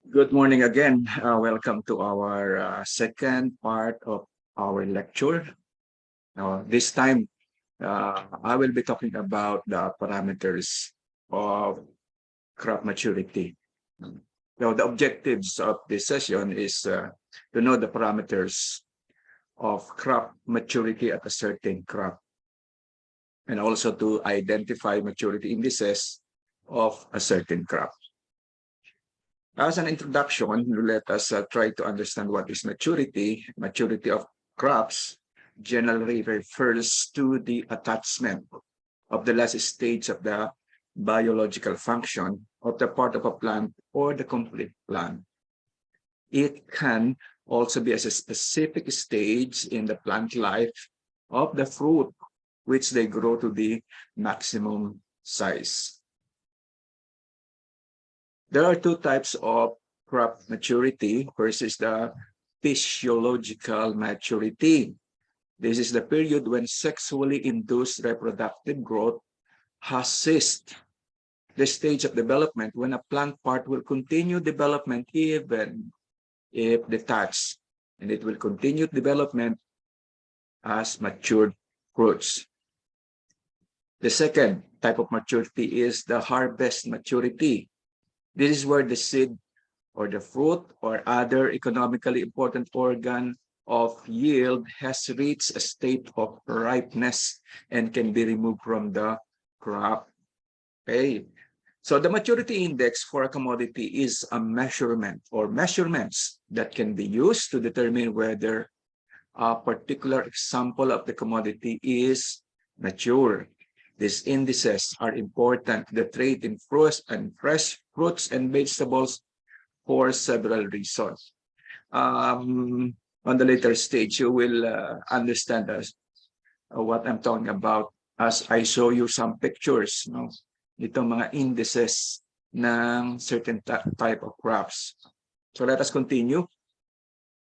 Good morning again. Welcome to our second part of our lecture. Now, this time, I will be talking about the parameters of crop maturity. Now, the objectives of this session is to know the parameters of crop maturity at a certain crop, and also to identify maturity indices of a certain crop. As an introduction, let us try to understand what is maturity. Maturity of crops generally refers to the attachment of the last stage of the biological function of the part of a plant or the complete plant. It can also be as a specific stage in the plant life of the fruit, which they grow to the maximum size. There are two types of crop maturity. First is the physiological maturity. This is the period when sexually induced reproductive growth has ceased. The stage of development when a plant part will continue development even if detached, and it will continue development as matured fruits. The second type of maturity is the harvest maturity. This is where the seed or the fruit or other economically important organ of yield has reached a state of ripeness and can be removed from the crop. Okay. So the maturity index for a commodity is a measurement or measurements that can be used to determine whether a particular example of the commodity is mature. These indices are important to the trade in fruits and fresh fruits and vegetables for several reasons. On the later stage, you will understand what I'm talking about as I show you some pictures, no? Itong mga indices ng certain type of crops. So let us continue.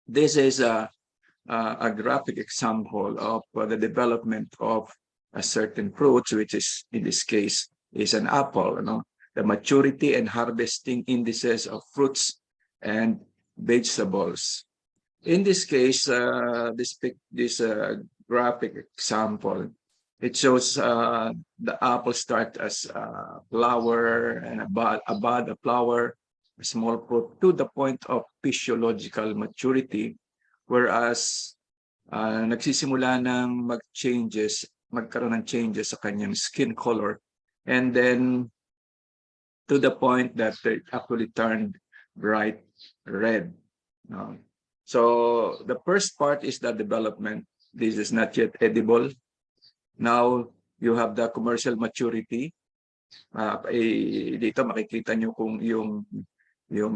This is a graphic example of the development of a certain fruit, which is in this case is an apple. The maturity and harvesting indices of fruits and vegetables. In this case, this graphic example, it shows the apple start as a flower and a bud of flower, a small fruit to the point of physiological maturity, whereas nagsisimula ng magkaroon ng changes sa kanyang skin color, and then to the point that it actually turned bright red. So the first part is the development. This is not yet edible. Now you have the commercial maturity. Dito makikita nyo kung yung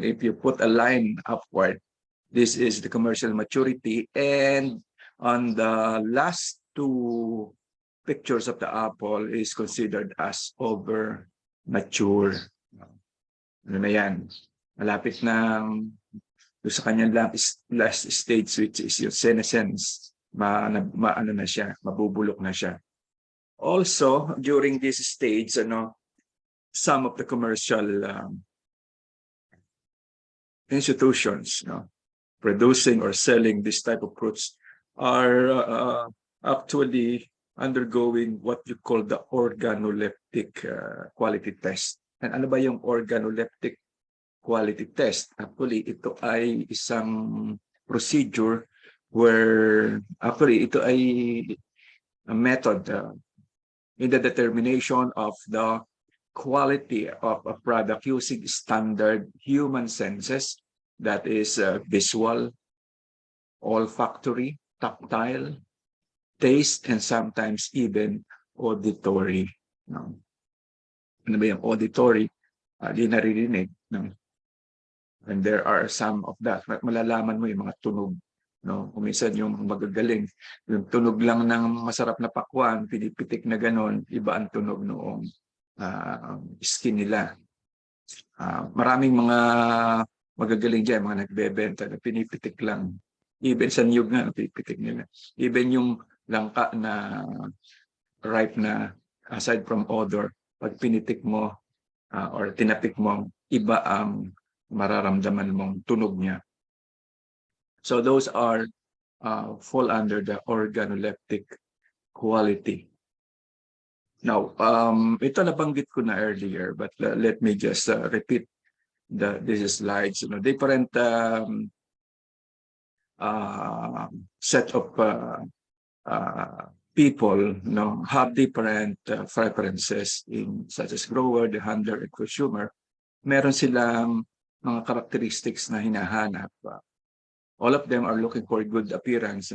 if you put a line upward, this is the commercial maturity, and on the last two pictures of the apple is considered as over mature. Ano na yan? Malapit na sa kanyang last stage, which is yung senescence. Ano na siya, mabubulok na siya. Also, during this stage, some of the commercial institutions producing or selling this type of fruits are actually undergoing what you call the organoleptic quality test. And ano ba yung organoleptic quality test? Actually, ito ay isang procedure where actually ito ay a method in the determination of the quality of a product using standard human senses, that is visual, olfactory, tactile, taste, and sometimes even auditory. Ano ba yung auditory? Di naririnig. And there are some of that. Malalaman mo yung mga tunog. Kung minsan yung magagaling, yung tunog lang ng masarap na pakwan, pinipitik na ganon, iba ang tunog noong skin nila. Maraming mga magagaling dyan, mga nagbebenta na pinipitik lang. Even sa niyog nga, pinipitik nila. Even yung langka na ripe na, aside from odor, pag pinitik mo or tinapik mo, iba ang mararamdaman mong tunog niya. So those are fall under the organoleptic quality. Now, ito nabanggit ko na earlier, but let me just repeat these slides. Different set of people have different preferences in such as grower, the handler, and consumer. Meron silang mga characteristics na hinahanap. All of them are looking for good appearance.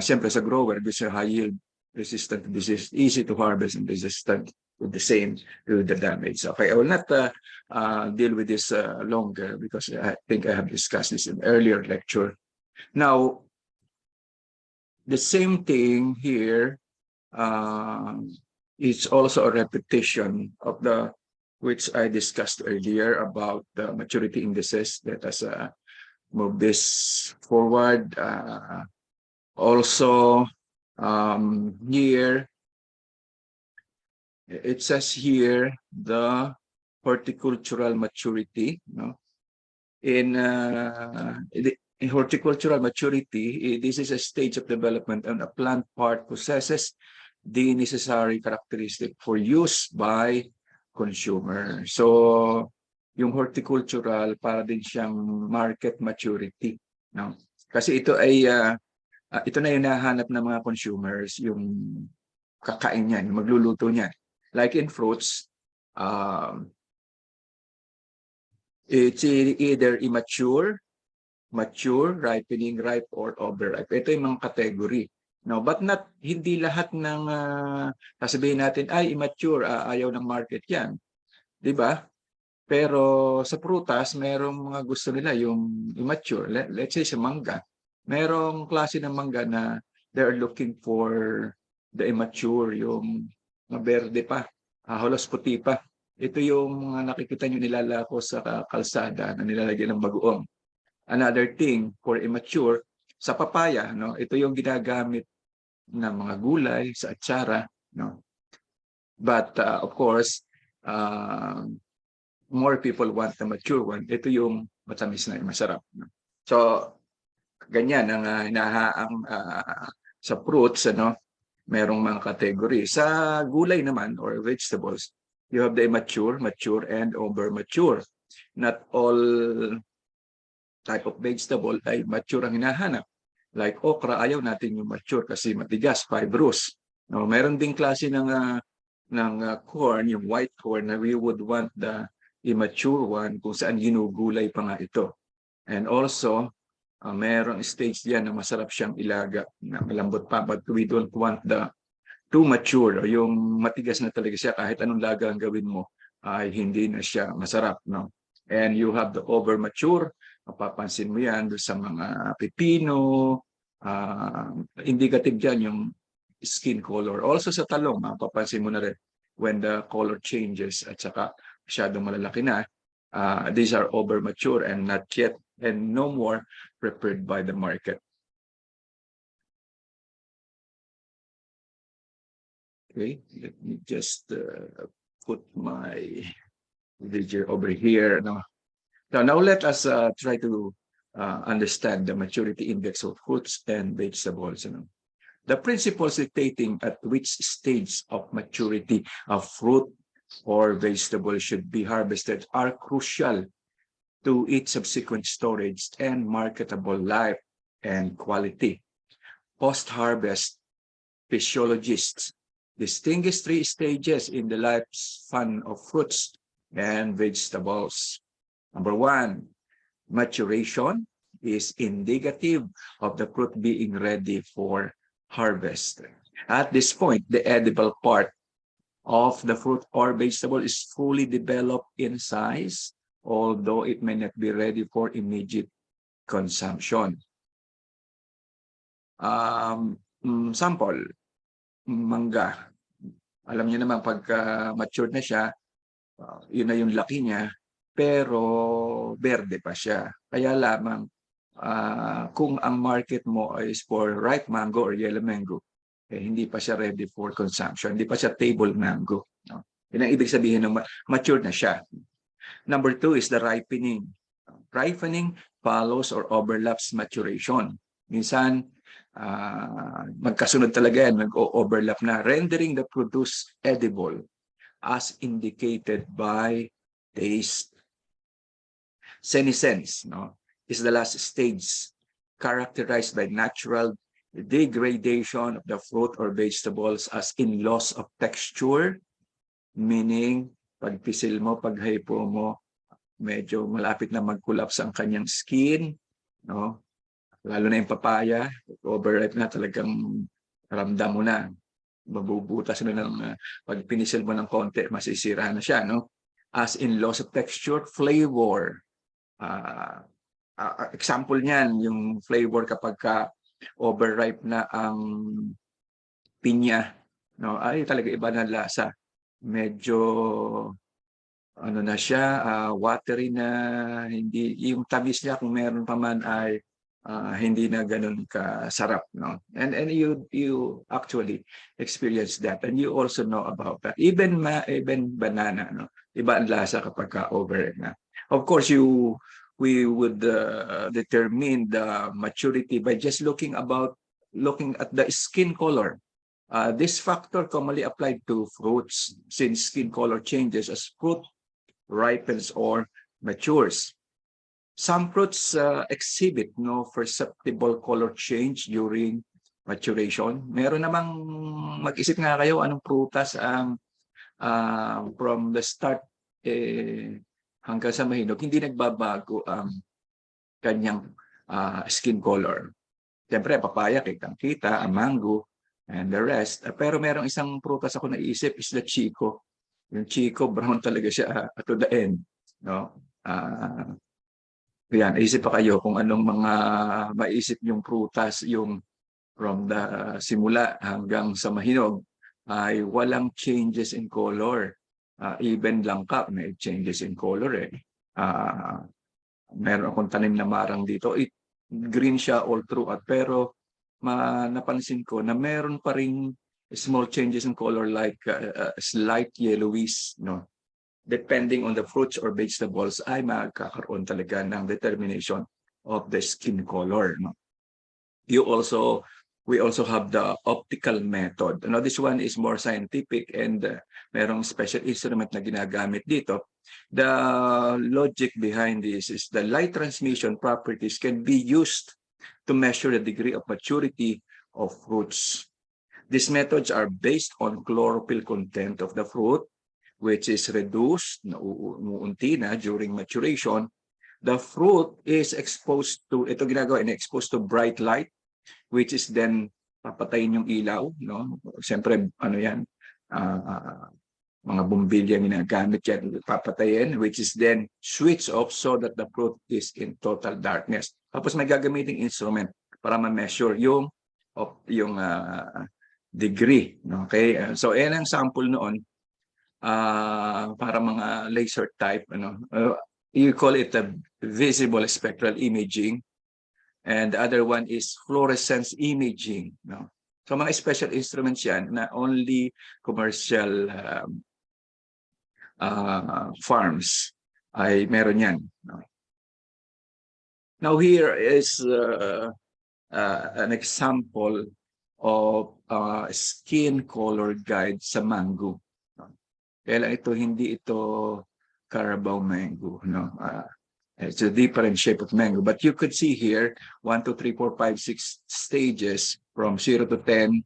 Siyempre sa grower, gusto high yield, resistant to disease, easy to harvest, and resistant to the same to the damage. Okay, I will not deal with this longer because I think I have discussed this in earlier lecture. Now, the same thing here is also a repetition of which I discussed earlier about the maturity indices. Let us move this forward. Also, here, it says here the horticultural maturity. In horticultural maturity, this is a stage of development and a plant part possesses the necessary characteristic for use by consumer. So, yung horticultural para din siyang market maturity. Kasi ito ay ito na yung nahanap ng mga consumers, yung kakain niyan, yung magluluto niyan. Like in fruits, it's either immature, mature, ripening, ripe, or overripe. Ito yung mga category. But hindi lahat ng sasabihin natin, ay immature, ayaw ng market yan. Diba? Pero sa prutas, merong mga gusto nila yung immature. Let's say sa mangga. Merong klase ng mangga na they're looking for the immature, yung berde pa, halos puti pa. Ito yung nakikita nyo nilalako sa kalsada na nilalagyan ng bagoong. Another thing for immature, sa papaya, ito yung ginagamit ng mga gulay sa atsara. But of course, more people want the mature one. Ito yung matamis na masarap. So, ganyan ang hinahaang sa fruits, merong mga category. Sa gulay naman or vegetables, you have the immature, mature, and over-mature. Not all type of vegetable ay mature ang hinahanap. Like okra, ayaw natin yung mature kasi matigas, fibrous. Meron ding klase ng corn, yung white corn, na we would want the immature one kung saan ginugulay pa nga ito. And also, merong stage diyan na masarap siyang ilaga, na malambot pa, but we don't want the too mature, yung matigas na talaga siya, kahit anong laga ang gawin mo, ay hindi na siya masarap. And you have the over mature, mapapansin mo yan sa mga pepino, indicative dyan yung skin color. Also sa talong, mapapansin mo na rin when the color changes at saka masyadong malalaki na, these are over mature and not yet and no more prepared by the market. Okay, let me just put my video over here. Now let us try to understand the maturity index of fruits and vegetables. The principles dictating at which stage of maturity a fruit or vegetable should be harvested are crucial to its subsequent storage and marketable life and quality. Post-harvest physiologists distinguish three stages in the lifespan of fruits and vegetables. Number one, maturation is indicative of the fruit being ready for harvest. At this point, the edible part of the fruit or vegetable is fully developed in size, although it may not be ready for immediate consumption. Sample, mangga. Alam niyo naman pagka matured na siya, yun na yung laki niya, pero berde pa siya. Kaya lamang kung ang market mo is for ripe mango or yellow mango, hindi pa siya ready for consumption, hindi pa siya table mango. Yun ang ibig sabihin ng matured na siya. Number 2 is the ripening. Ripening follows or overlaps maturation. Minsan, magkasunod talaga yan, mag-overlap na, rendering the produce edible as indicated by taste. Senescence, no, is the last stage characterized by natural degradation of the fruit or vegetables as in loss of texture, meaning pag pisil mo, pag hypo mo, medyo malapit na mag-collapse ang kanyang skin, no? Lalo na yung papaya, overripe na, talagang ramdam mo na. Mabubutas na ng pag pinisil mo ng konti, masisira na siya, no? As in loss of texture, flavor. Example niyan, yung flavor kapag overripe na ang pinya, no? Ay talaga iba na lasa. Medyo ano na siya, watery na, hindi yung tamis niya kung meron pa man ay hindi na ganun kasarap, no? And you actually experience that, and you also know about that. Even banana, no? Iba ang lasa kapag over na. Of course, we would determine the maturity by just looking at the skin color. This factor commonly applied to fruits since skin color changes as fruit ripens or matures. Some fruits exhibit no perceptible color change during maturation. Meron namang mag-isip nga kayo anong prutas ang from the start hanggang sa mahinog, hindi nagbabago ang kanyang skin color. Siyempre, papaya, kitang-kita, ang mango, and the rest. Pero merong isang prutas ako naisip is the chico. Yung chico, brown talaga siya to the end. No? Yan, isip pa kayo kung anong mga maisip yung prutas, yung from the simula hanggang sa mahinog, ay walang changes in color. Even langka, may changes in color eh. Meron akong tanim na marang dito. Green siya all throughout, pero napansin ko na meron pa ring small changes in color like slight yellowish, no? Depending on the fruits or vegetables, ay magkakaroon talaga ng determination of the skin color, no? We also have the optical method. Now, this one is more scientific and merong special instrument na ginagamit dito. The logic behind this is the light transmission properties can be used to measure the degree of maturity of fruits. These methods are based on chlorophyll content of the fruit, which is reduced, umuunti na during maturation. The fruit is exposed to, ito ginagawa, exposed to bright light, which is then papatayin yung ilaw, no? Siyempre, ano yan, mga bumbilya ginagamit yan, papatayin, which is then switch off so that the fruit is in total darkness. Tapos may gagamiting instrument para ma-measure yung degree. Okay? So, yan ang sample noon para mga laser type. You call it a visible spectral imaging. And the other one is fluorescence imaging. No? So mga special instruments yan na only commercial farms ay meron yan. No? Now here is an example of skin color guide sa mango. No? Kaya lang hindi ito Carabao mango. No? It's a different shape of mango. But you could see here, 1, 2, 3, 4, 5, 6 stages from 0 to 10%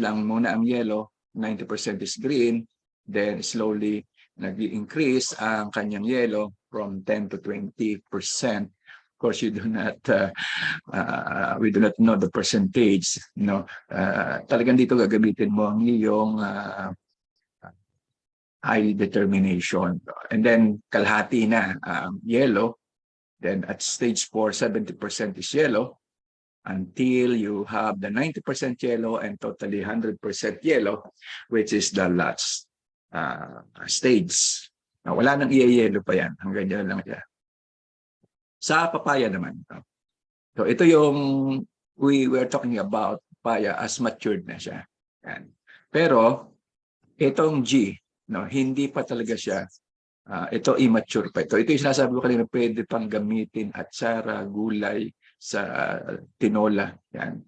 lang muna ang yellow, 90% is green, then slowly nag-increase ang kanyang yellow from 10 to 20%. Of course, we do not know the percentage. No? Talagang dito gagamitin mo ang iyong high determination. And then kalahati na yellow. Then at stage 4, 70% is yellow until you have the 90% yellow and totally 100% yellow, which is the last stage. Now, wala nang iya-yellow pa yan. Hanggang dyan lang siya. Sa papaya naman. So ito yung we were talking about papaya as matured na siya. Yan. Pero itong G, no, hindi pa talaga siya Ito immature pa ito. Ito yung sinasabi ko kanina, pwede pang gamitin atsara, gulay sa tinola. Yan.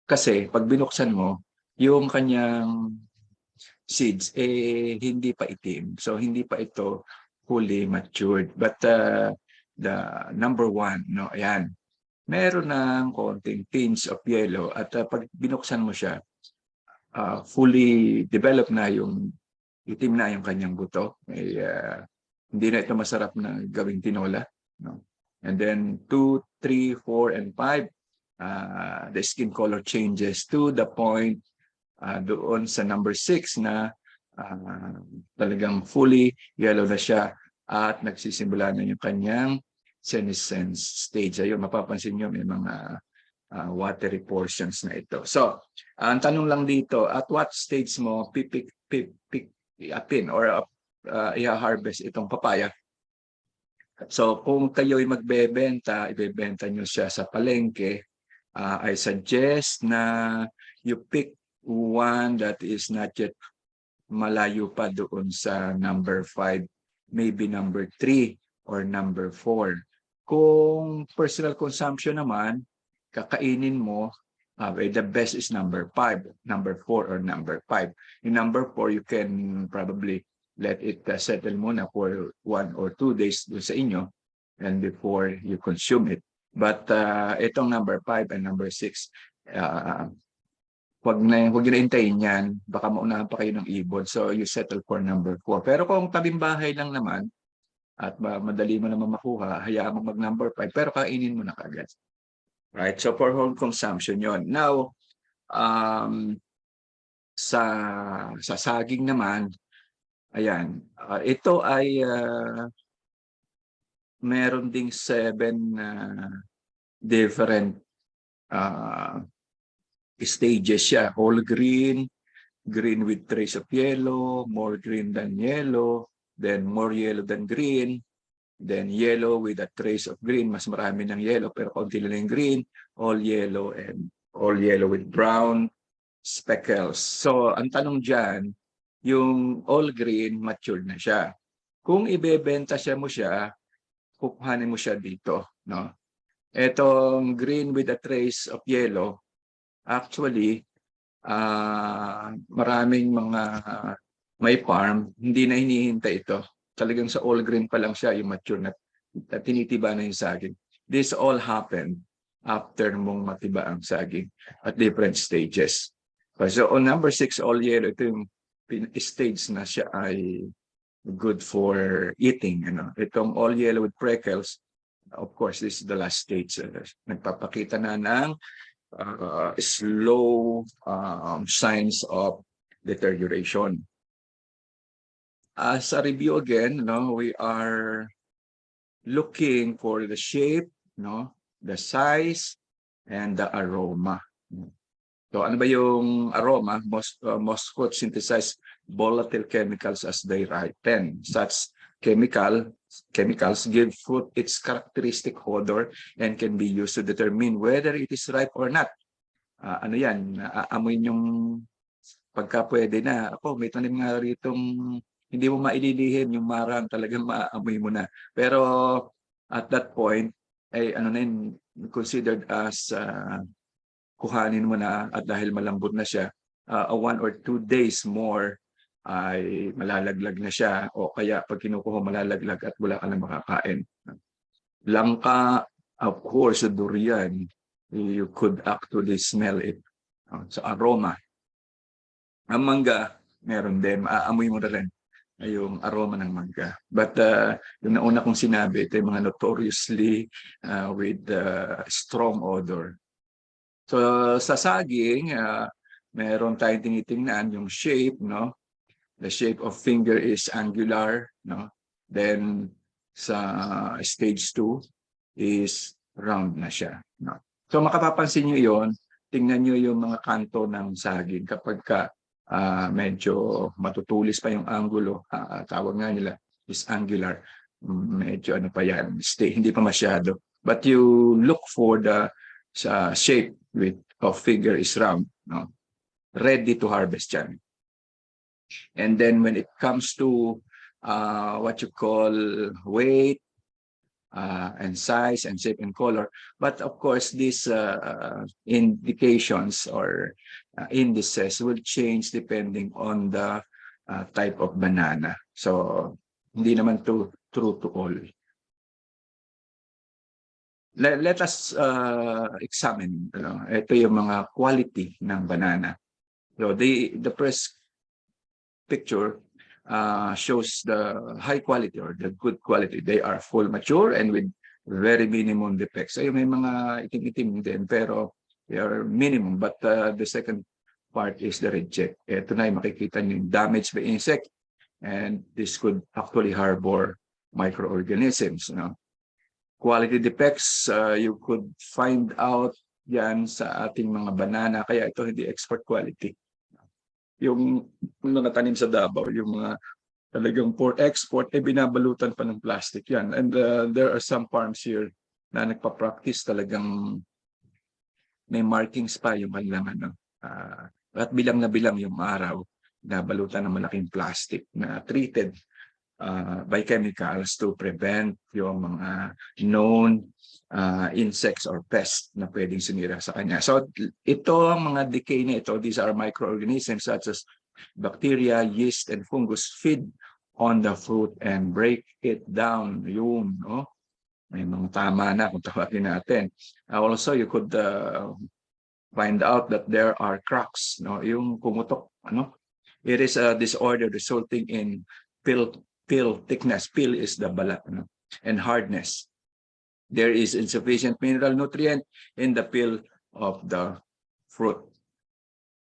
Kasi pag binuksan mo, yung kanyang seeds, hindi pa itim. So, hindi pa ito fully matured. But the number one, no, ayan, meron ng konting tinge of yellow at pag binuksan mo siya, fully developed na yung itim na yung kanyang buto. Hindi na ito masarap na gawing tinola. No? And then 2, 3, 4, and 5, the skin color changes to the point doon sa number 6 na talagang fully yellow na siya at nagsisimula na yung kanyang senescence stage. Ayun, mapapansin nyo may mga watery portions na ito. So, ang tanong lang dito, at what stage mo i-pin or i-harvest itong papaya? So, kung kayo'y magbebenta, ibebenta nyo siya sa palengke, I suggest na you pick one that is not yet malayo pa doon sa number 5, maybe number 3 or number 4. Kung personal consumption naman, kakainin mo, the best is number 5, number 4, or number 5. Yung number 4, you can probably let it settle muna for 1 or 2 days doon sa inyo and before you consume it. But itong number 5 and number 6, huwag nyo na hintayin yan. Baka maunahan pa kayo ng ibon. So, you settle for number 4. Pero kung tabing bahay lang naman, at madali mo naman makuha, hayaan mo mag number 5, pero kainin mo na kagad. Right? So, for home consumption yon. Now, sa saging naman, ayan, ito ay meron ding 7 different stages siya. All green, green with trace of yellow, more green than yellow, then more yellow than green, then yellow with a trace of green, mas marami ng yellow pero konti lang yung green, all yellow, and all yellow with brown speckles. So, ang tanong dyan, yung all green, matured na siya. Kung ibebenta siya mo siya, kukuhanin mo siya dito. No? Etong green with a trace of yellow, actually, maraming mga may farm, hindi na hinihintay ito. Talagang sa all green pa lang siya, yung mature na tinitiba na yung saging. This all happened after mong matiba ang saging at different stages. So on number 6, all yellow, ito yung stage na siya ay good for eating. Itong all yellow with freckles, of course, this is the last stage. Nagpapakita na ng slow signs of deterioration. As a review again, we are looking for the shape, the size, and the aroma. So ano ba yung aroma? Most fruits synthesize volatile chemicals as they ripen. Such chemicals give fruit its characteristic odor and can be used to determine whether it is ripe or not. Ano yan? Aamoy yung pagka pwede na. Ako, may tanim nga ritong hindi mo maililihim yung marang, talagang maaamoy mo na. Pero at that point, ay ano na yun, considered as kuhanin mo na, at dahil malambot na siya, 1 or 2 days more ay malalaglag na siya, o kaya pag kinukuha malalaglag at wala ka na makakain. Langka, of course, durian, you could actually smell it sa aroma. Ang mangga, meron din, maaamoy mo na rin yung aroma ng mangga. But yung nauna kong sinabi, ito yung mga notoriously with strong odor. So sa saging, meron tayong tinitingnan yung shape, The shape of finger is angular, Then sa stage 2 is round na siya, So makapapansin niyo 'yon, tingnan niyo yung mga kanto ng saging kapag medyo matutulis pa yung angulo, tawag nga nila is angular. Medyo ano pa yan, hindi pa masyado. But you look for the shape of finger is round, ready to harvest yan. And then when it comes to what you call weight, and size and shape and color. But of course, these indications or indices will change depending on the type of banana. So hindi naman true to all. Let us examine, ito yung mga quality ng banana. So the first picture shows the high quality or the good quality. They are full mature and with very minimum defects. Ay, may mga itim-itim din pero they are minimum. But the second part is the reject. Ito na yung makikita nyo yung damage by insect, and this could actually harbor microorganisms. Quality defects, you could find out yan sa ating mga banana. Kaya ito hindi export quality. Yung mga tanim sa Davao, yung mga talagang for export, binabalutan pa ng plastic yan. And there are some farms here na nagpa-practice talagang may markings pa yung kanilang at bilang na bilang yung araw na balutan ng malaking plastic na treated by chemicals to prevent yung mga known insects or pests na pwedeng sumira sa kanya. So ito ang mga decay na ito, these are microorganisms such as bacteria, yeast, and fungus feed on the fruit and break it down. Yun, no? May mga tama na kung tawagin natin. Also, you could find out that there are cracks, no? Yung pumutok, ano? It is a disorder resulting in pill thickness. Pill is the balat, no? And hardness. There is insufficient mineral nutrient in the pill of the fruit.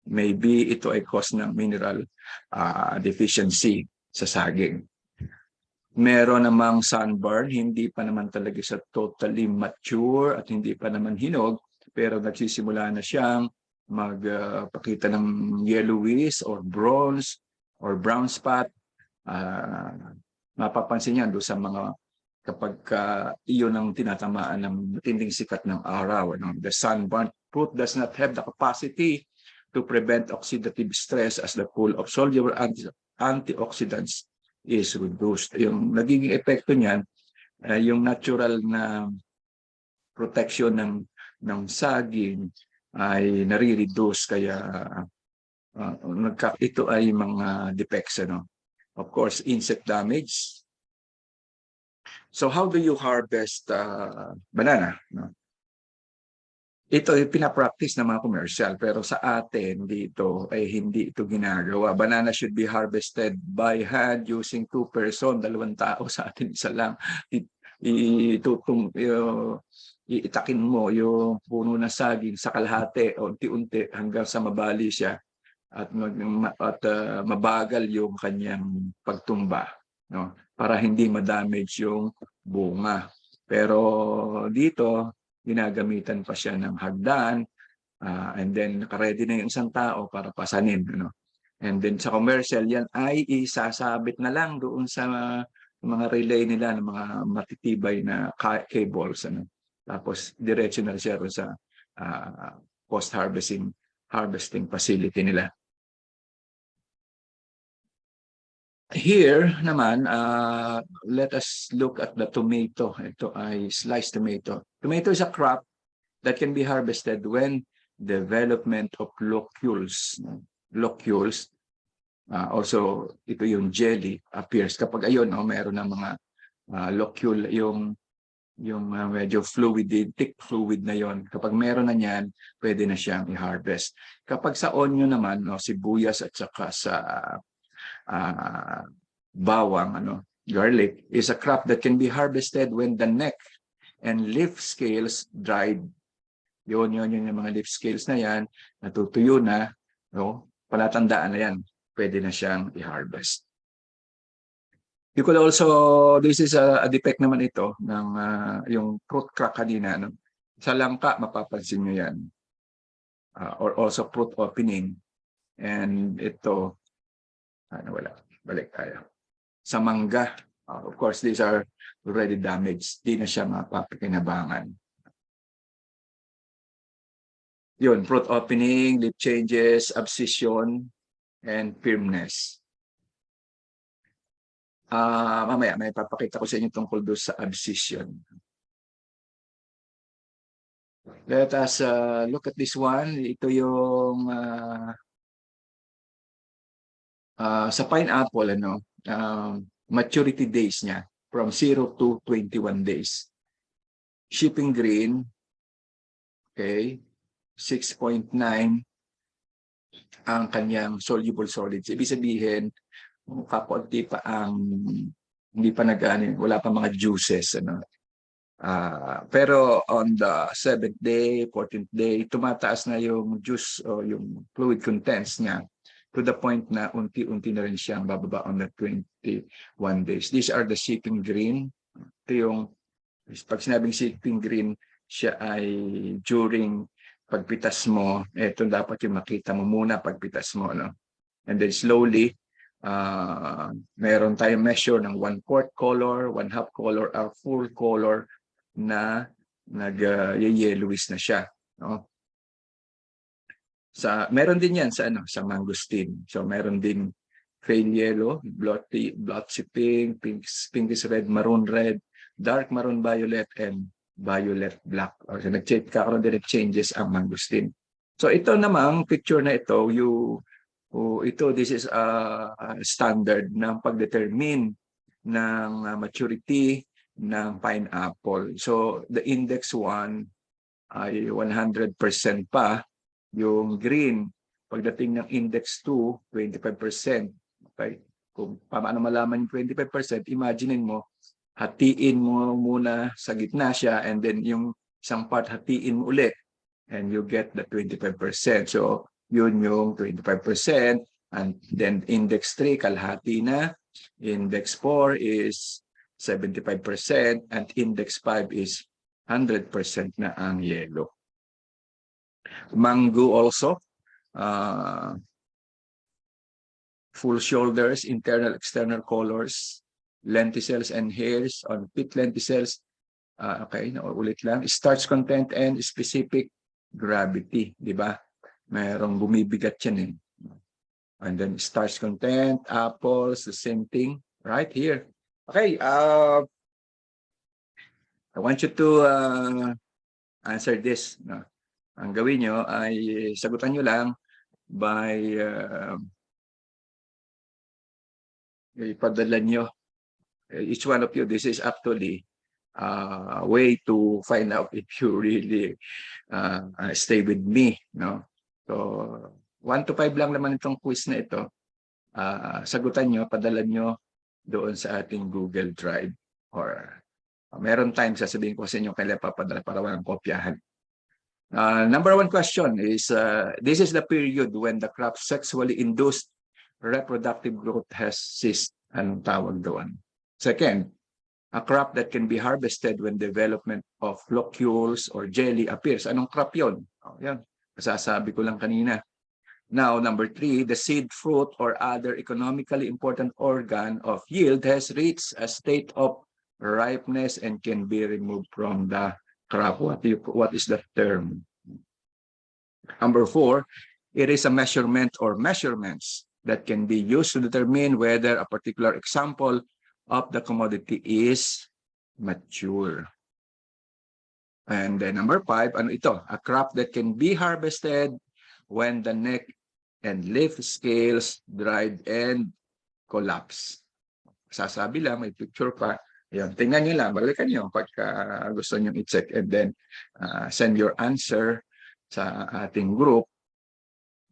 Maybe ito ay cause ng mineral deficiency sa saging. Meron namang sunburn, hindi pa naman talaga siya totally mature at hindi pa naman hinog, pero nagsisimula na siyang magpakita ng yellowish or bronze or brown spot. Mapapansin yan doon sa mga kapag iyon ang tinatamaan ng matinding sikat ng araw. The sunburnt fruit does not have the capacity to prevent oxidative stress as the pool of soluble antioxidants is reduced. Yung nagiging epekto niyan, yung natural na protection ng saging ay nare-reduce, kaya ito ay mga defects. Of course, insect damage. So how do you harvest banana? Ito ay pinapractice ng mga commercial, pero sa atin dito ay hindi ito ginagawa. Banana should be harvested by hand using 2 person, 2 tao. Sa atin isa lang. Iitakin mo yung puno ng saging sa kalahati, unti-unti hanggang sa mabali siya at mabagal yung kanyang pagtumba, no? Para hindi ma-damage yung bunga. Pero dito ginagamitan pa siya ng hagdan, and then naka-ready na yung isang tao para pasanin. And then sa commercial, yan ay isasabit na lang doon sa mga relay nila ng mga matitibay na cables. Tapos diretso na siya sa post-harvesting facility nila. Here naman, let us look at the tomato. Ito ay sliced tomato. Tomato is a crop that can be harvested when development of locules. Locules, also ito yung jelly appears. Kapag ayun, meron ng mga locule, yung medyo fluid, thick fluid na yon. Kapag meron na niyan, pwede na siyang i-harvest. Kapag sa onion naman, sibuyas at saka sa bawang, garlic, is a crop that can be harvested when the neck and leaf scales dried. Yun yung mga leaf scales na yan, natutuyo na, palatandaan na yan, pwede na siyang i-harvest. You could also, this is a defect naman ito ng yung fruit crack kanina. Sa langka, mapapansin nyo yan. Or also fruit opening. And ito, wala. Balik tayo. Sa mangga, of course, these are already damaged. Di na siya mapapakinabangan. Yun, fruit opening, leaf changes, abscission, and firmness. Mamaya may papakita ko sa inyo tungkol doon sa abscission. Let us look at this one. Ito yung sa pineapple, maturity days niya from 0 to 21 days. Shipping green, okay, 6.9 ang kanyang soluble solids. Ibig sabihin, kakunti pa ang hindi pa wala pa mga juices. Pero on the 7th day, 14th day, tumataas na yung juice o yung fluid contents niya to the point na unti-unti na rin siyang bababa on the 21 days. These are the shipping green. Ito yung, pag sinabing shipping green, siya ay during pagpitas mo, ito dapat yung makita mo muna pagpitas mo. No? And then slowly, meron tayong measure ng 1/4 color, 1/2 color, or full color na nag-yellowish na siya. No? Meron din yan sa mangosteen. So meron din pale yellow, blotchy pink, pinkish red, maroon red, dark maroon violet, and violet black. So nagkakaroon din ng changes ang mangosteen. So ito namang picture na ito, this is a standard ng pagdetermine ng maturity ng pineapple. So the index 1 ay 100% pa. Yung green, pagdating ng index 2, 25%. Okay? Kung paano malaman yung 25%, imaginein mo, hatiin mo muna sa gitna siya and then yung isang part hatiin mo ulit and you get the 25%. So yun yung 25%. And then index 3, kalahati na. Index 4 is 75%. And index 5 is 100% na ang yellow. Mango also. Full shoulders, internal, external colors. Lenticels and hairs on pit lenticels. Okay, naulit lang. Starch content and specific gravity. Di ba? Merong bumibigat yan eh. And then starch content, apples, the same thing right here. Okay, I want you to answer this. No? Ang gawin nyo ay sagutan nyo lang by ipadala nyo. Each one of you, this is actually a way to find out if you really stay with me. No? So, 1 to 5 lang naman itong quiz na ito. Sagutan nyo, padala nyo doon sa ating Google Drive. Or meron time, sasabihin ko sa inyo kailan papadala para walang kopyahan. Number 1 question is, this is the period when the crop sexually induced reproductive growth has ceased. Anong tawag doon? Second, a crop that can be harvested when development of locules or jelly appears. Anong crop yun? Yan. Masasabi ko lang kanina. Now, number 3, the seed, fruit, or other economically important organ of yield has reached a state of ripeness and can be removed from the crop. What is the term? Number 4, it is a measurement or measurements that can be used to determine whether a particular example of the commodity is mature. And then number 5, ano ito? A crop that can be harvested when the neck and leaf scales dried and collapse. Sasabi lang, may picture pa. Ayan, tingnan nyo lang, balikan nyo pagka gusto nyo i-check and then send your answer sa ating group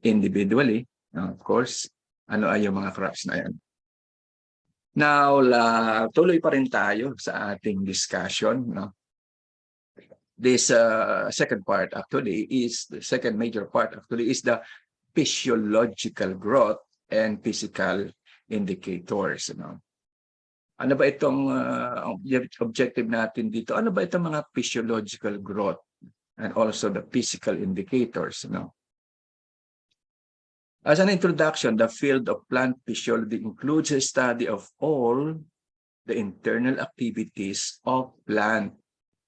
individually. Of course, ano ay yung mga crops na yan. Now, tuloy pa rin tayo sa ating discussion. No? This second part actually is, the second major part actually is the physiological growth and physical indicators. No? Ano ba itong objective natin dito? Ano ba itong mga physiological growth and also the physical indicators? No? As an introduction, the field of plant physiology includes a study of all the internal activities of plant,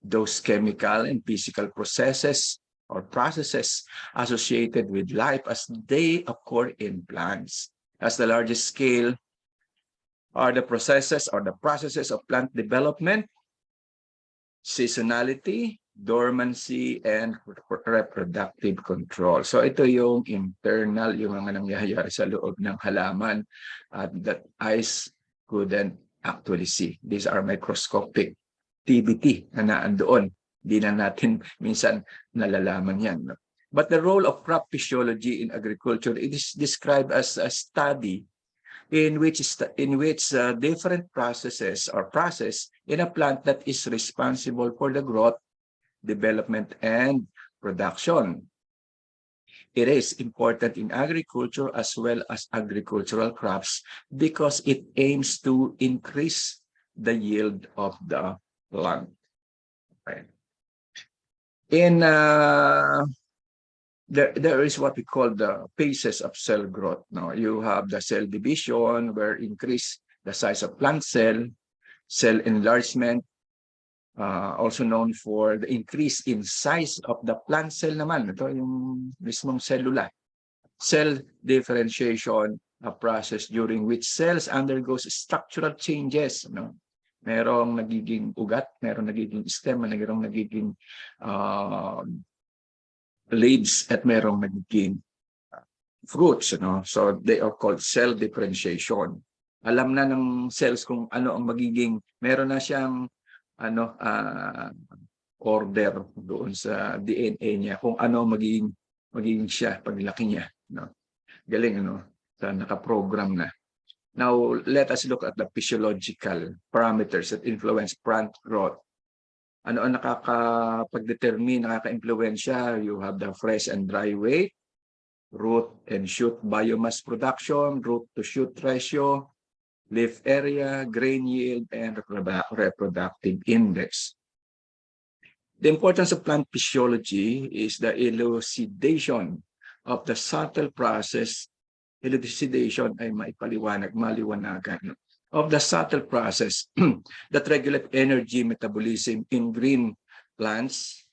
those chemical and physical processes or processes associated with life as they occur in plants. As the largest scale are the processes of plant development, seasonality, dormancy, and reproductive control. So ito yung internal, yung mga nangyayari sa loob ng halaman that eyes couldn't actually see. These are microscopic activity na naandoon. Hindi na natin minsan nalalaman yan. But the role of crop physiology in agriculture, it is described as a study in which different process in a plant that is responsible for the growth, development, and production. It is important in agriculture as well as agricultural crops because it aims to increase the yield of the plant. Okay. There is what we call the phases of cell growth. Now, you have the cell division, where increase the size of plant cell enlargement, also known for the increase in size of the plant cell naman. Ito yung mismong cellula. Cell differentiation, a process during which cells undergoes structural changes. No? Merong nagiging ugat, merong nagiging stem, merong nagiging leaves, at merong nagiging fruits. No? So they are called cell differentiation. Alam na ng cells kung ano ang magiging, meron na siyang order doon sa DNA niya kung ano magiging siya paglaki niya. No? Galing, so, nakaprogram na. Now, let us look at the physiological parameters that influence plant growth. Ano ang nakaka-determine, nakaka-impluwensya? You have the fresh and dry weight, root and shoot biomass production, root to shoot ratio, leaf area, grain yield, and reproductive index. The importance of plant physiology is the elucidation of the subtle process. Elucidation ay maliwanagan of the subtle process that regulate energy metabolism in green plants.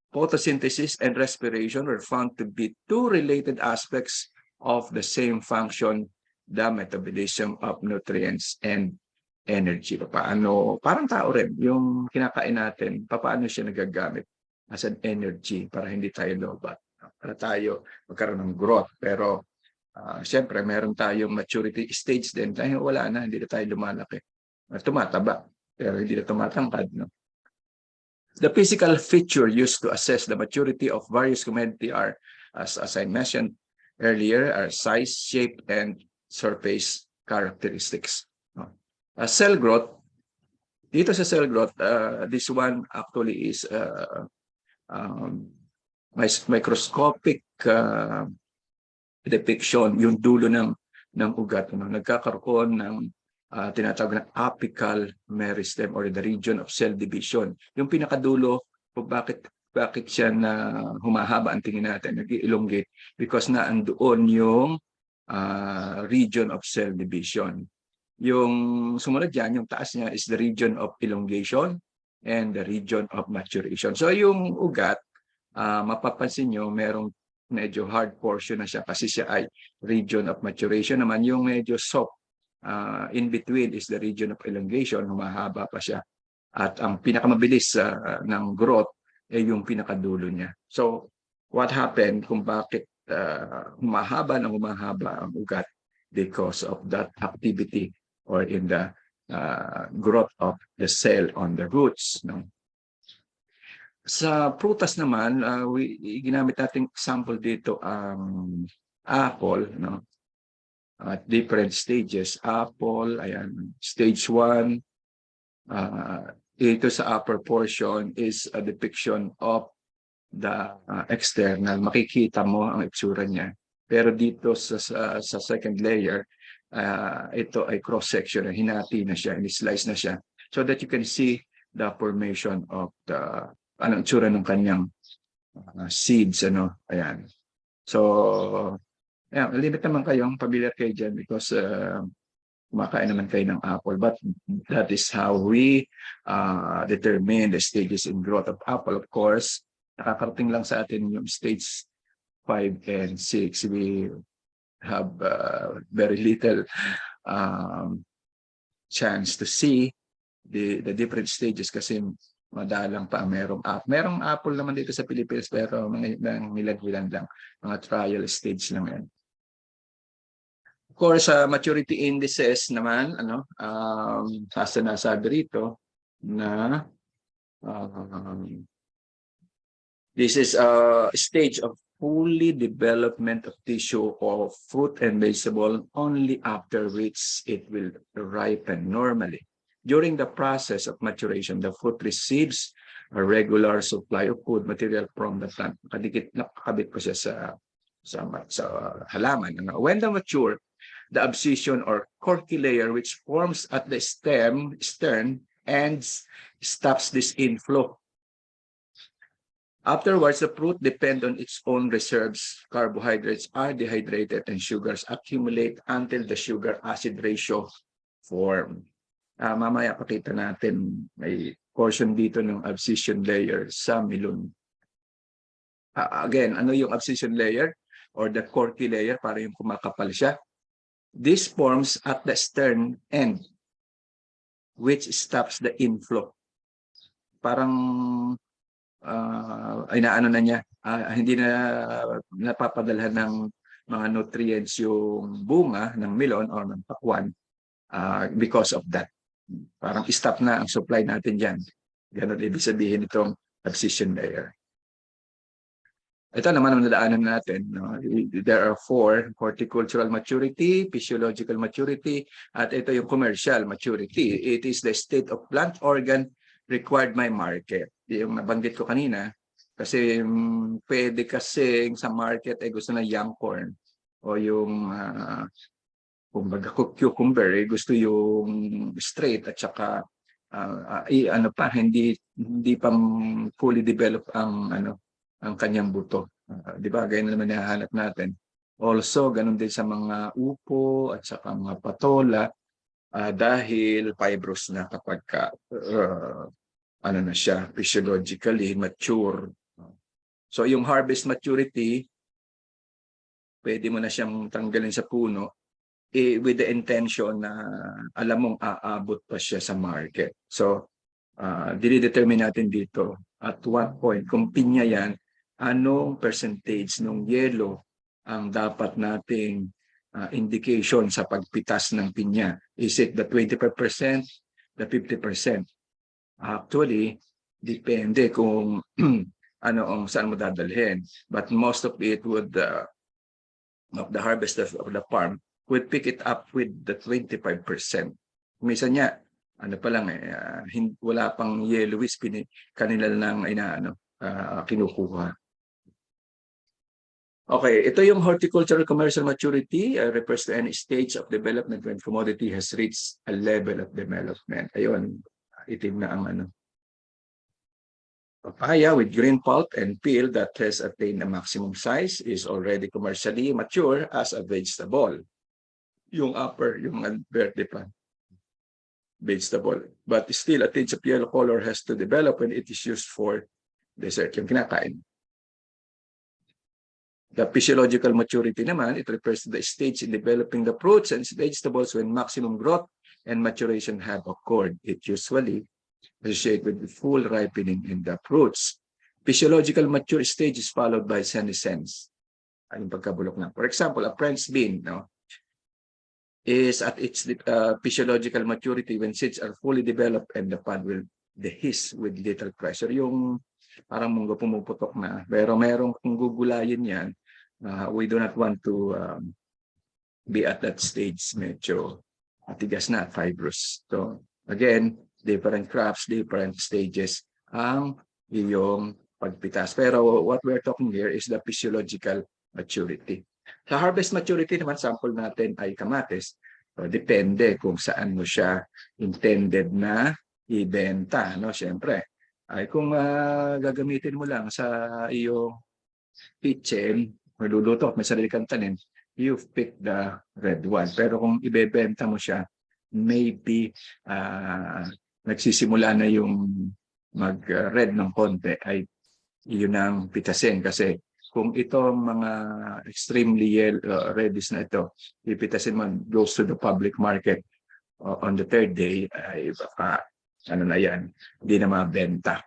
Photosynthesis and respiration were found to be two related aspects of the same function, the metabolism of nutrients and energy. Paano, parang tao rin, yung kinakain natin, paano siya nagagamit as an energy para hindi tayo lobat, para tayo magkaroon ng growth. Pero siyempre, meron tayong maturity stage din. Dahil wala na, hindi na tayo lumalaki. Tumataba, pero hindi na tumatangkad. No? The physical feature used to assess the maturity of various commodity are, as I mentioned earlier, are size, shape, and surface characteristics. No? Cell growth, dito sa cell growth, this one actually is microscopic depiction, yung dulo ng ugat, nagkakaroon ng tinatawag na apical meristem or the region of cell division. Yung pinakadulo, bakit siya na humahaba ang tingin natin, nag-elongate, because naandoon yung region of cell division. Yung sumunod dyan, yung taas niya is the region of elongation and the region of maturation. So yung ugat, mapapansin nyo, merong medyo hard portion na siya kasi siya ay region of maturation. Naman yung medyo soft in between is the region of elongation, humahaba pa siya. At ang pinakamabilis ng growth ay yung pinakadulo niya. So what happened kung bakit humahaba ang ugat? Because of that activity or in the growth of the cell on the roots. No? Sa prutas naman, ginamit nating example dito ang apple, no? At different stages. Apple, ayan, stage 1. Ito sa upper portion is a depiction of the external. Makikita mo ang itsura niya. Pero dito sa second layer, ito ay cross-section, hinati na siya, slice na siya, so that you can see the formation of the anong itsura ng kanyang seeds, ayan. So, ayan, limit naman kayong pamilyar kayo dyan because kumakain naman kayo ng apple. But that is how we determine the stages in growth of apple. Of course, nakakarating lang sa atin yung stage 5 and 6. We have very little chance to see the different stages kasi madalang pa merong apple naman dito sa Philippines pero mga ilan lang, mga trial stage lang yan. Of course, maturity indices naman, sinasabi rito na this is a stage of fully development of tissue of fruit and vegetable, only after which it will ripen normally. During the process of maturation, the fruit receives a regular supply of food material from the plant. Nakakabit po siya sa halaman. When the mature, the abscission or corky layer which forms at the stern ends stops this inflow. Afterwards, the fruit depends on its own reserves. Carbohydrates are dehydrated and sugars accumulate until the sugar-acid ratio form. Mamaya pakita natin, may portion dito ng abscission layer sa melon. Again, ano yung abscission layer or the corky layer para yung kumakapal siya? This forms at the stern end, which stops the inflow. Parang inaano na niya, hindi na napapadalhan ng mga nutrients yung bunga ng melon or ng pakwan because of that. Parang stop na ang supply natin dyan. Ganun ibig sabihin itong abscission layer. Ito naman ang nadaanan natin. No? There are 4: horticultural maturity, physiological maturity, at ito yung commercial maturity. It is the state of plant organ required by market. Yung nabanggit ko kanina, kasi pwede kasi sa market ay gusto na young corn o yung kumbaga cucumber gusto yung straight at saka hindi pa fully developed ang kanyang buto. Di ba? Ganyan naman nahanap natin. Also, ganun din sa mga upo at saka mga patola dahil fibrous na kapag na siya, physiologically mature. So, yung harvest maturity, pwede mo na siyang tanggalin sa puno with the intention na alam mong aabot pa siya sa market. So, dinidetermine natin dito at what point, kung pinya yan, anong percentage ng yellow ang dapat nating indication sa pagpitas ng pinya. Is it the 25%, the 50%? Actually, depende kung saan mo dadalhin. But most of it would, of the harvesters of the farm, would pick it up with the 25%. Minsan niya, wala pang yellowish, kanila lang kinukuha. Okay, ito yung horticultural commercial maturity. Refers to any stage of development when commodity has reached a level of development. Ayun, itim na ang papaya with green pulp and peel that has attained a maximum size is already commercially mature as a vegetable. Yung upper, yung verde pa, vegetable. But still, a tinge of yellow color has to develop when it is used for dessert, yung kinakain. The physiological maturity naman, it refers to the stage in developing the fruits and vegetables when maximum growth and maturation have occurred. It usually associated with the full ripening in the fruits. Physiological mature stage is followed by senescence. Yung pagkabulok na. For example, a French bean, is at its physiological maturity when seeds are fully developed and the pod will dehisce with little pressure. Yung parang munggo pumuputok na. Pero merong kung gugulayin yan, we do not want to be at that stage medyo matigas na, fibrous. So again, different crops, different stages ang iyong pagpitas. Pero what we're talking here is the physiological maturity. Sa harvest maturity naman, sample natin ay kamatis. So, depende kung saan mo siya intended na ibenta. Siyempre, ay kung gagamitin mo lang sa iyong kitchen, maluluto, may sarili kang tanim, you pick the red one. Pero kung ibebenta mo siya, maybe nagsisimula na yung mag-red ng konti, ay yun ang pitasin. Kasi kung itong mga extremely reddish na ito, ipitasin mo, goes to the public market, on the third day, ay baka ano na yan, hindi na mabenta.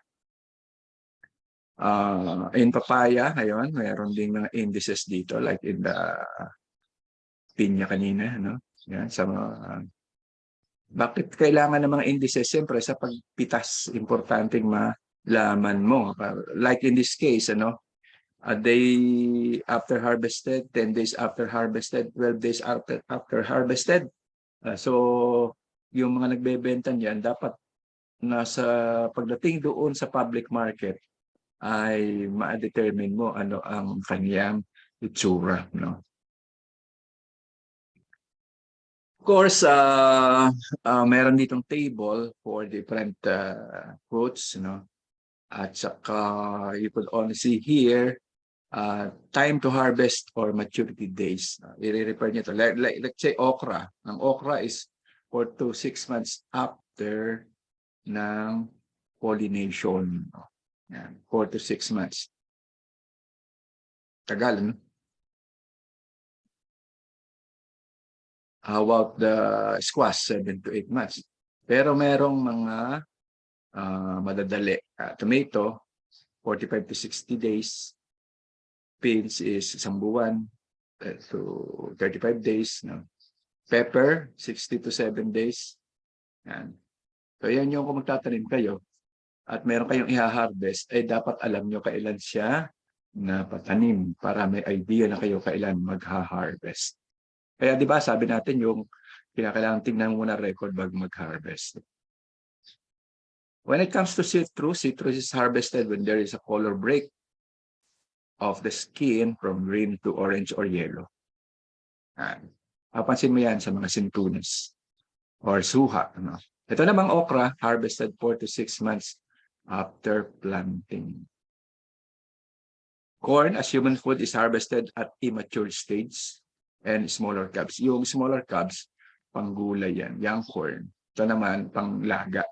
In papaya, ngayon, mayroon ding mga indices dito, like in the pinya kanina, no? Yan, sa mga, bakit kailangan ng mga indices? Siyempre, sa pagpitas, importanteng malaman mo. Like in this case, ano, a day after harvested, 10 days after harvested, 12 days after harvested. So, yung mga nagbebenta niyan, dapat nasa pagdating doon sa public market, ay ma-determine mo ano ang kanyang itsura, no? Of course, meron ditong table for different fruits, no? At saka you could only see here time to harvest or maturity days. I-refer niyo to. Let's say okra. Ang okra is 4 to 6 months after ng pollination. Yan, 4 to 6 months. Tagal, no? How about the squash? 7 to 8 months. Pero merong mga madadali. Tomato, 45 to 60 days. Beans is isang buwan to 35 days. No? Pepper, 60 to 7 days. Yan. So yan yung kung magtatanim kayo at meron kayong i-harvest, ay dapat alam nyo kailan siya na patanim para may idea na kayo kailan magha-harvest. Kaya di ba sabi natin yung kinakailangan tingnan muna record bago mag-harvest. When it comes to citrus, citrus is harvested when there is a color break of the skin from green to orange or yellow. Papansin mo yan sa mga sintunas or suha. Ano? Ito namang okra, harvested 4 to 6 months after planting. Corn as human food is harvested at immature stage and smaller cubs. Yung smaller cubs, panggulay yan. Yung corn. Ito naman, panglaga.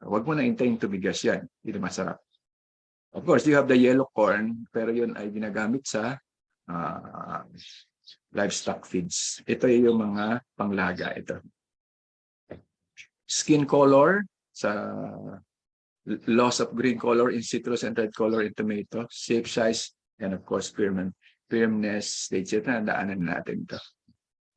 Huwag mo na hintayin tumigas yan. Hindi masarap. Of course, you have the yellow corn, pero yun ay ginagamit sa livestock feeds. Ito yung mga panglaga. Ito. Skin color sa loss of green color in citrus and red color in tomato, shape, size, and of course, firmness, stage. Ito na daanan natin ito.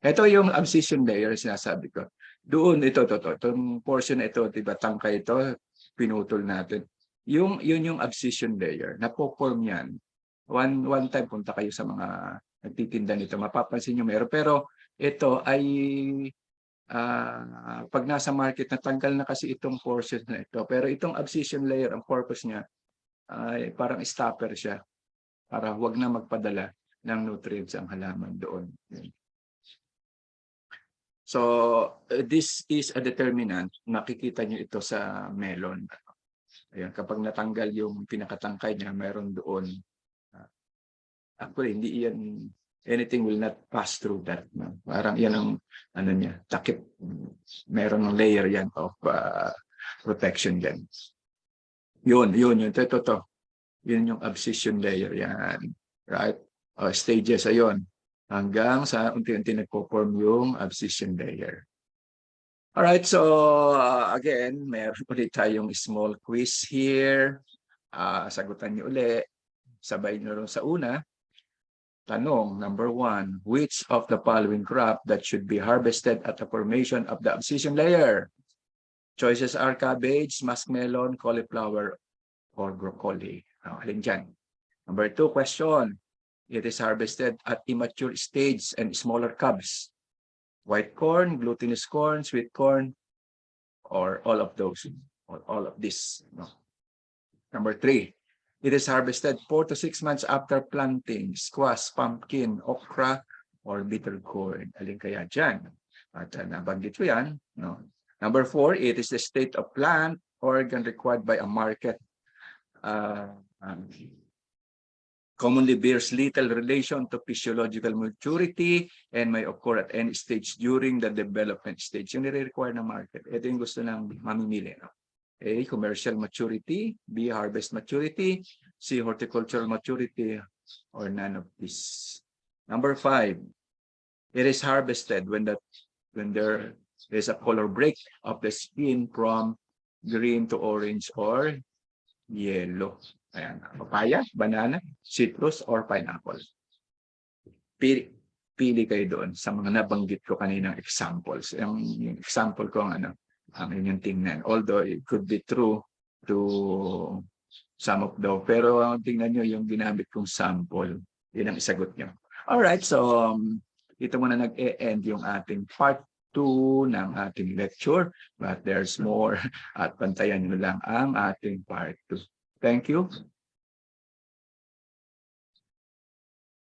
Ito yung abscission layer, sinasabi ko. Doon, itong portion na ito, diba, tangkay ito, pinutol natin. Yun yung abscission layer. Napo-form yan. One time, punta kayo sa mga nagtitinda nito, mapapansin nyo meron. Pero ito ay pag nasa market, natanggal na kasi itong portion na ito. Pero itong abscission layer, ang purpose niya ay parang stopper siya para huwag na magpadala ng nutrients ang halaman doon. So, this is a determinant. Nakikita nyo ito sa melon. Ayan, kapag natanggal yung pinakatangkay niya, mayroon doon. Actually, hindi yan, anything will not pass through that. No? Parang yan ang, ano niya, takip. Meron ng layer yan of protection din. Yun. Ito. Yun yung abscission layer yan. Right? Stages, ayun. Hanggang sa unti-unti nagpo-form yung abscission layer. Alright, so again, meron ulit tayong small quiz here. Sagutan niyo ulit. Sabay nyo rin sa una. Tanong, number 1, which of the following crop that should be harvested at the formation of the abscission layer? Choices are cabbage, muskmelon, cauliflower, or broccoli. Alin dyan? Number 2 question. It is harvested at immature stage and smaller cubs. White corn, glutinous corn, sweet corn, or all of those, or all of this. No. Number 3, it is harvested 4 to 6 months after planting. Squash, pumpkin, okra, or bitter corn. Alin kaya dyan? At nabanggit ko yan. No. Number 4, it is the state of plant organ required by a market. Commonly bears little relation to physiological maturity and may occur at any stage during the development stage. Yung nire-require ng market. Ito yung gusto ng mamimili. No? A, commercial maturity. B, harvest maturity. C, horticultural maturity. Or none of this. Number 5, it is harvested when there There's a color break of the skin from green to orange or yellow. Ayan, papaya, banana, citrus, or pineapple. Pili kayo doon sa mga nabanggit ko kaninang examples. Yung example ko ang inyong tingnan. Although it could be true to some of those. Pero tingnan nyo yung ginamit kong sample. Yun ang isagot nyo. Alright, so ito muna nag-e-end yung ating part 2 ng ating lecture. But there's more at pantayan nyo lang ang ating part 2. Thank you.